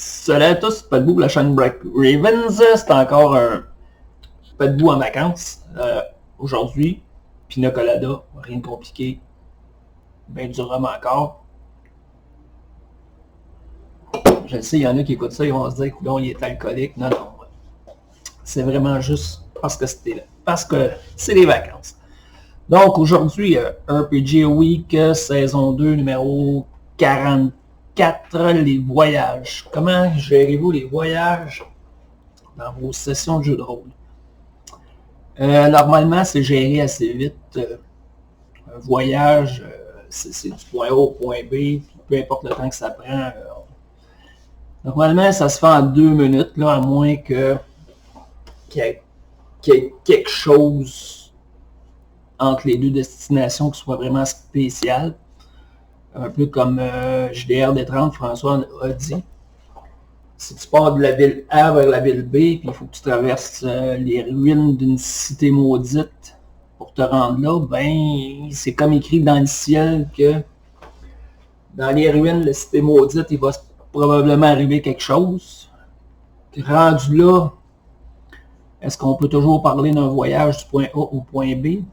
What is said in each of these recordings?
Salut à tous, pas debout pour la chaîne Black Ravens. C'est encore un pas debout en vacances. Aujourd'hui, pina colada, rien de compliqué. Ben du rhum encore. Je sais, il y en a qui écoutent ça, ils vont se dire que il est alcoolique. Non, non. C'est vraiment juste parce que c'est les vacances. Donc aujourd'hui, RPG Week, saison 2, numéro 44, les voyages. Comment gérez-vous les voyages dans vos sessions de jeu de rôle? Normalement, c'est géré assez vite. Un voyage, c'est du point A au point B, peu importe le temps que ça prend. Normalement, ça se fait en 2 minutes, là, à moins qu'il y ait quelque chose entre les deux destinations qui soit vraiment spécial. Un peu comme JDR des 30, François a dit. Si tu pars de la ville A vers la ville B, puis il faut que tu traverses les ruines d'une cité maudite pour te rendre là, ben c'est comme écrit dans le ciel que dans les ruines de la cité maudite, il va probablement arriver quelque chose. Rendu là, est-ce qu'on peut toujours parler d'un voyage du point A au point B?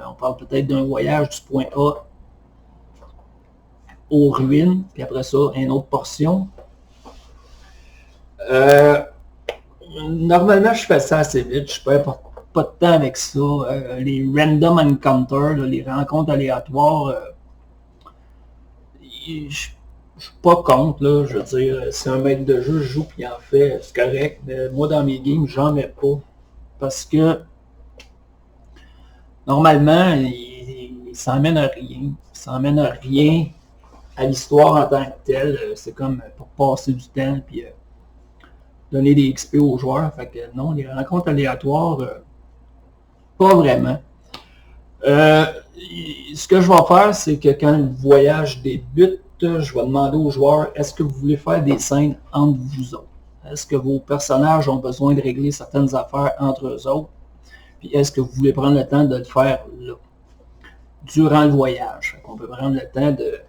On parle peut-être d'un voyage du point A aux ruines, puis après ça, une autre portion. Normalement, je fais ça assez vite. Je perds pas de temps avec ça. Les random encounters, là, les rencontres aléatoires, je suis pas contre. Là, je veux dire, si un maître de jeu joue et en fait, c'est correct. Mais moi, dans mes games, j'en mets pas. Parce que normalement, il s'emmène à rien. Il s'emmène à rien à l'histoire en tant que telle. C'est comme pour passer du temps puis donner des XP aux joueurs. Fait que non, les rencontres aléatoires, pas vraiment. Ce que je vais faire, c'est que quand le voyage débute, je vais demander aux joueurs, est-ce que vous voulez faire des scènes entre vous autres? Est-ce que vos personnages ont besoin de régler certaines affaires entre eux autres? Puis est-ce que vous voulez prendre le temps de le faire là, durant le voyage? On peut prendre le temps de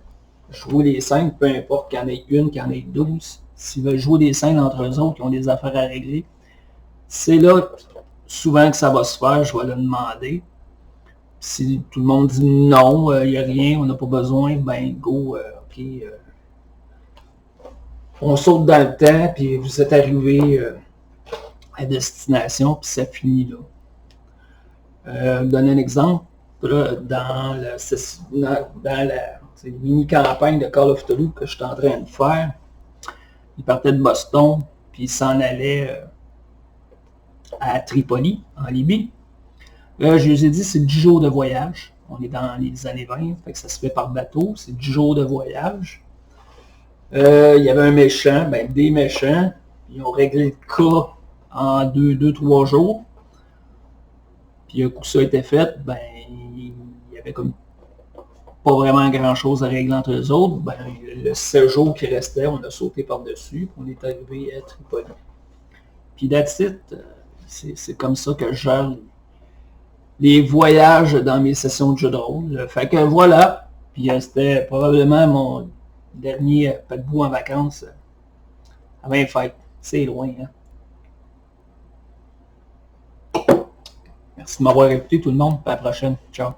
jouer les scènes, peu importe qu'il y en ait une, qu'il y en ait 12. S'ils veulent jouer des scènes entre eux autres, qui ont des affaires à régler, c'est là souvent que ça va se faire, je vais le demander. Si tout le monde dit non, il n'y a rien, on n'a pas besoin, ben go, ok. On saute dans le temps, puis vous êtes arrivé à destination, puis ça finit là. Je donne un exemple. Là, dans la mini-campagne de Call of Cthulhu que je suis en train de faire, il partait de Boston, puis il s'en allait à Tripoli, en Libye. Là, je lui ai dit, c'est 10 jours de voyage. On est dans les années 20, fait que ça se fait par bateau. C'est 10 jours de voyage. Il y avait un méchant, ben des méchants. Ils ont réglé le cas en 2-3 jours. Puis un coup que ça a été fait, ben il y avait comme pas vraiment grand-chose à régler entre eux autres. Ben, le 7 jours qui restait, on a sauté par-dessus. On est arrivé à Tripoli. Puis that's it. C'est comme ça que je gère les voyages dans mes sessions de jeu de rôle. Fait que voilà. Puis c'était probablement mon dernier pas debout en vacances avant les fêtes. C'est loin, hein? Merci de m'avoir écouté tout le monde. À la prochaine. Ciao.